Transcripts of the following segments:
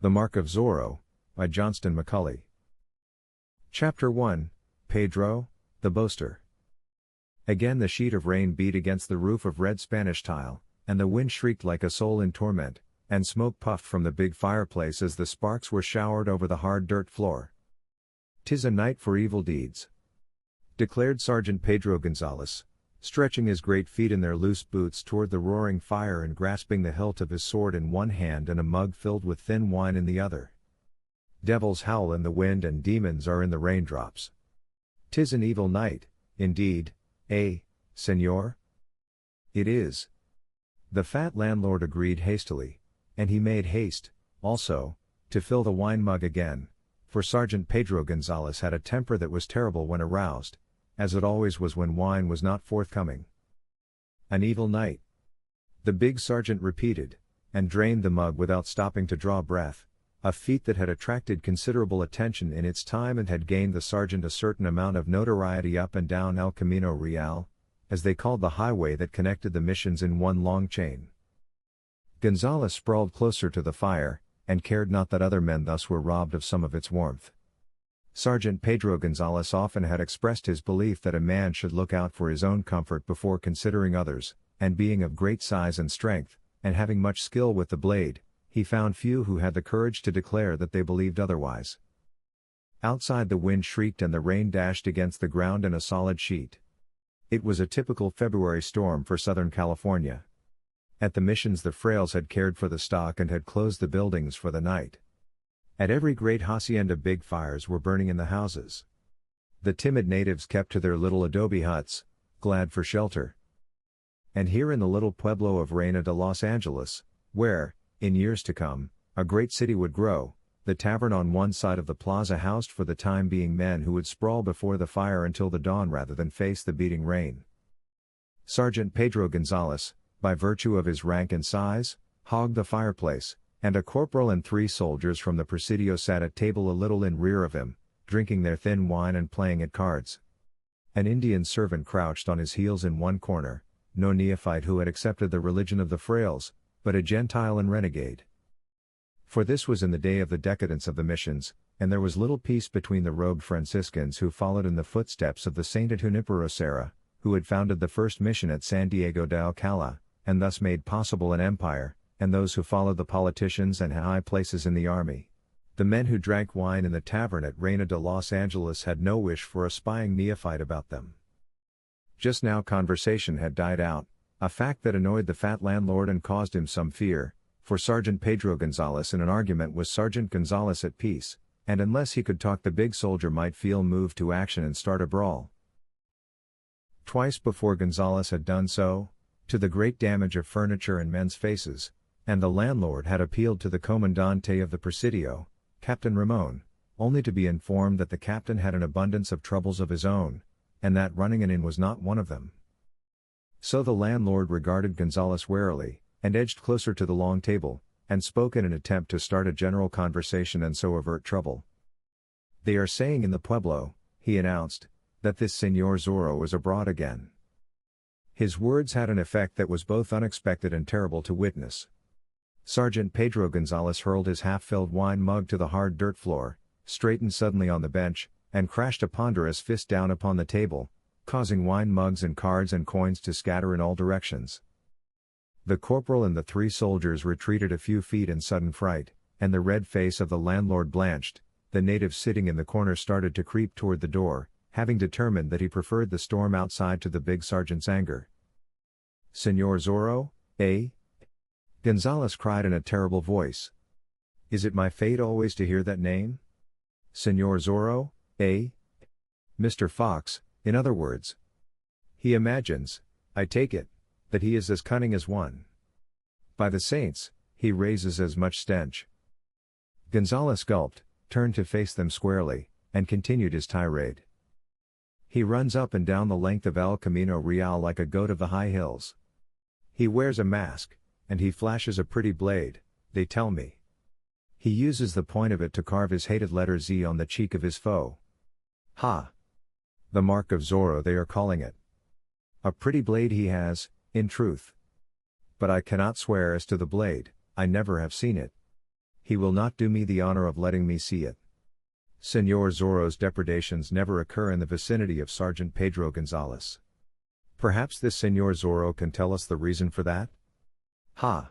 The Mark of Zorro, by Johnston McCulley. Chapter 1, Pedro, the Boaster. Again the sheet of rain beat against the roof of red Spanish tile, and the wind shrieked like a soul in torment, and smoke puffed from the big fireplace as the sparks were showered over the hard dirt floor. "'Tis a night for evil deeds," declared Sergeant Pedro Gonzalez, stretching his great feet in their loose boots toward the roaring fire and grasping the hilt of his sword in one hand and a mug filled with thin wine in the other. "Devils howl in the wind and demons are in the raindrops. 'Tis an evil night, indeed, senor?" "It is." The fat landlord agreed hastily, and he made haste, also, to fill the wine mug again, for Sergeant Pedro Gonzalez had a temper that was terrible when aroused, as it always was when wine was not forthcoming. "An evil night," the big sergeant repeated, and drained the mug without stopping to draw breath, a feat that had attracted considerable attention in its time and had gained the sergeant a certain amount of notoriety up and down El Camino Real, as they called the highway that connected the missions in one long chain. Gonzalez sprawled closer to the fire, and cared not that other men thus were robbed of some of its warmth. Sergeant Pedro Gonzalez often had expressed his belief that a man should look out for his own comfort before considering others, and being of great size and strength, and having much skill with the blade, he found few who had the courage to declare that they believed otherwise. Outside the wind shrieked and the rain dashed against the ground in a solid sheet. It was a typical February storm for Southern California. At the missions the Frailes had cared for the stock and had closed the buildings for the night. At every great hacienda big fires were burning in the houses. The timid natives kept to their little adobe huts, glad for shelter. And here in the little pueblo of Reina de Los Angeles, where, in years to come, a great city would grow, the tavern on one side of the plaza housed for the time being men who would sprawl before the fire until the dawn rather than face the beating rain. Sergeant Pedro Gonzalez, by virtue of his rank and size, hogged the fireplace, and a corporal and 3 soldiers from the Presidio sat at table a little in rear of him, drinking their thin wine and playing at cards. An Indian servant crouched on his heels in one corner, no neophyte who had accepted the religion of the Frailes, but a Gentile and renegade. For this was in the day of the decadence of the missions, and there was little peace between the robed Franciscans who followed in the footsteps of the saint at Junipero Serra, who had founded the first mission at San Diego de Alcala, and thus made possible an empire, and those who followed the politicians and high places in the army. The men who drank wine in the tavern at Reina de Los Angeles had no wish for a spying neophyte about them. Just now conversation had died out, a fact that annoyed the fat landlord and caused him some fear, for Sergeant Pedro Gonzalez in an argument was Sergeant Gonzalez at peace, and unless he could talk the big soldier might feel moved to action and start a brawl. Twice before Gonzalez had done so, to the great damage of furniture and men's faces, and the landlord had appealed to the comandante of the Presidio, Captain Ramon, only to be informed that the captain had an abundance of troubles of his own, and that running an inn was not one of them. So the landlord regarded Gonzalez warily, and edged closer to the long table, and spoke in an attempt to start a general conversation and so avert trouble. "They are saying in the pueblo," he announced, "that this Señor Zorro is abroad again." His words had an effect that was both unexpected and terrible to witness. Sergeant Pedro Gonzalez hurled his half-filled wine mug to the hard dirt floor, straightened suddenly on the bench, and crashed a ponderous fist down upon the table, causing wine mugs and cards and coins to scatter in all directions. The corporal and the 3 soldiers retreated a few feet in sudden fright, and the red face of the landlord blanched. The native sitting in the corner started to creep toward the door, having determined that he preferred the storm outside to the big sergeant's anger. "Señor Zorro, eh?" Gonzalez cried in a terrible voice. "Is it my fate always to hear that name? Señor Zorro, eh? Mr. Fox, in other words. He imagines, I take it, that he is as cunning as one. By the saints, he raises as much stench." Gonzalez gulped, turned to face them squarely, and continued his tirade. "He runs up and down the length of El Camino Real like a goat of the high hills. He wears a mask, and he flashes a pretty blade, they tell me. He uses the point of it to carve his hated letter Z on the cheek of his foe. Ha! The Mark of Zorro they are calling it. A pretty blade he has, in truth. But I cannot swear as to the blade, I never have seen it. He will not do me the honor of letting me see it. Señor Zorro's depredations never occur in the vicinity of Sergeant Pedro Gonzalez. Perhaps this Señor Zorro can tell us the reason for that? Ha!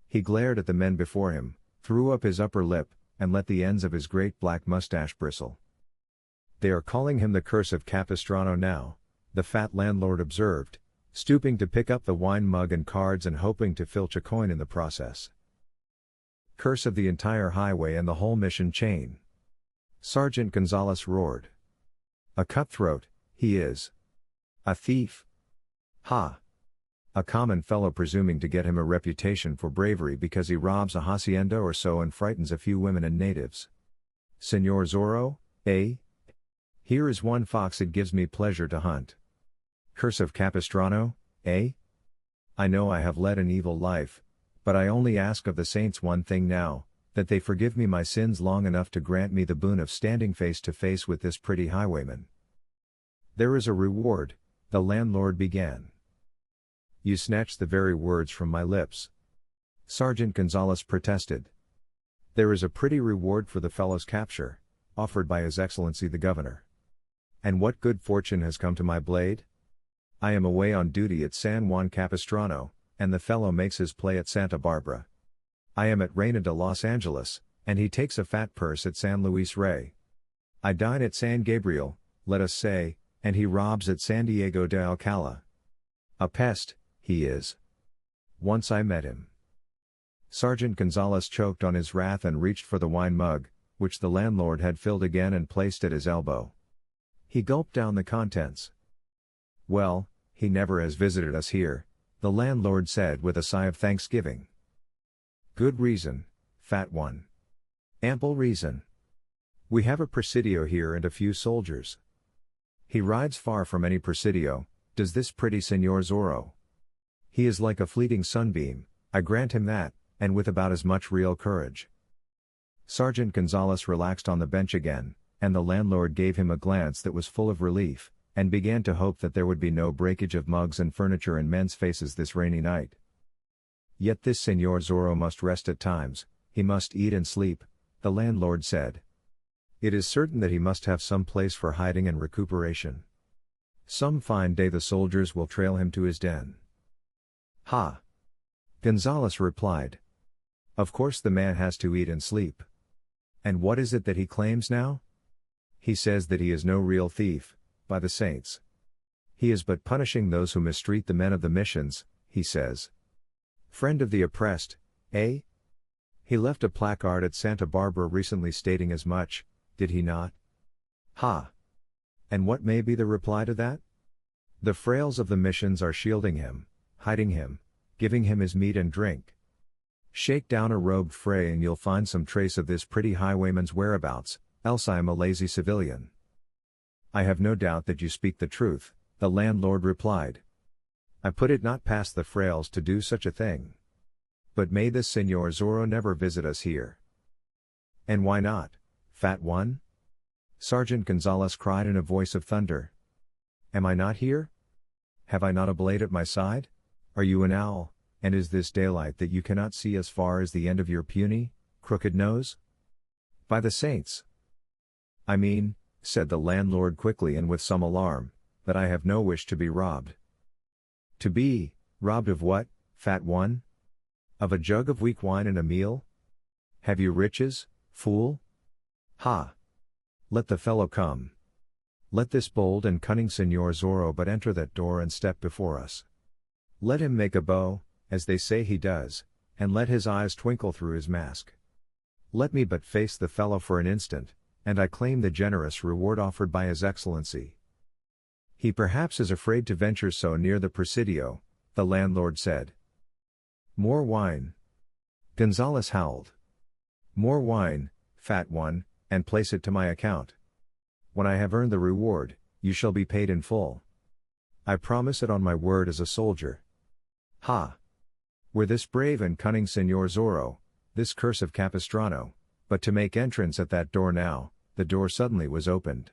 He glared at the men before him, threw up his upper lip, and let the ends of his great black mustache bristle. They are calling him the Curse of Capistrano now, the fat landlord observed, stooping to pick up the wine mug and cards and hoping to filch a coin in the process. Curse of the entire highway and the whole mission chain. Sergeant Gonzalez roared. A cutthroat, he is. A thief. Ha! A common fellow presuming to get him a reputation for bravery because he robs a hacienda or so and frightens a few women and natives. Señor Zorro, eh? Here is one fox it gives me pleasure to hunt. Curse of Capistrano, eh? I know I have led an evil life, but I only ask of the saints one thing now, that they forgive me my sins long enough to grant me the boon of standing face to face with this pretty highwayman. There is a reward, the landlord began. You snatched the very words from my lips. Sergeant Gonzalez protested. There is a pretty reward for the fellow's capture, offered by His Excellency the Governor. And what good fortune has come to my blade? I am away on duty at San Juan Capistrano, and the fellow makes his play at Santa Barbara. I am at Reina de Los Angeles, and he takes a fat purse at San Luis Rey. I dine at San Gabriel, let us say, and he robs at San Diego de Alcala. A pest, he is. Once I met him. Sergeant Gonzalez choked on his wrath and reached for the wine mug, which the landlord had filled again and placed at his elbow. He gulped down the contents. Well, he never has visited us here, the landlord said with a sigh of thanksgiving. Good reason, fat one. Ample reason. We have a presidio here and a few soldiers. He rides far from any presidio, does this pretty Señor Zorro. He is like a fleeting sunbeam, I grant him that, and with about as much real courage. Sergeant Gonzalez relaxed on the bench again, and the landlord gave him a glance that was full of relief, and began to hope that there would be no breakage of mugs and furniture in men's faces this rainy night. Yet this Señor Zorro must rest at times, he must eat and sleep, the landlord said. It is certain that he must have some place for hiding and recuperation. Some fine day the soldiers will trail him to his den. Ha! Gonzalez replied. Of course the man has to eat and sleep. And what is it that he claims now? He says that he is no real thief, by the saints. He is but punishing those who mistreat the men of the missions, he says. Friend of the oppressed, eh? He left a placard at Santa Barbara recently stating as much, did he not? Ha! And what may be the reply to that? The frails of the missions are shielding him, hiding him, giving him his meat and drink. Shake down a robed fray and you'll find some trace of this pretty highwayman's whereabouts, else I am a lazy civilian. I have no doubt that you speak the truth, the landlord replied. I put it not past the frails to do such a thing. But may this Señor Zorro never visit us here. And why not, fat one? Sergeant Gonzalez cried in a voice of thunder. Am I not here? Have I not a blade at my side? Are you an owl, and is this daylight that you cannot see as far as the end of your puny, crooked nose? By the saints! I mean, said the landlord quickly and with some alarm, that I have no wish to be robbed. To be, robbed of what, fat one? Of a jug of weak wine and a meal? Have you riches, fool? Ha! Let the fellow come. Let this bold and cunning Señor Zorro but enter that door and step before us. Let him make a bow, as they say he does, and let his eyes twinkle through his mask. Let me but face the fellow for an instant, and I claim the generous reward offered by His Excellency. He perhaps is afraid to venture so near the presidio, the landlord said. More wine. Gonzalez howled. More wine, fat one, and place it to my account. When I have earned the reward, you shall be paid in full. I promise it on my word as a soldier. Ha! Were this brave and cunning Señor Zorro, this curse of Capistrano, but to make entrance at that door now, the door suddenly was opened.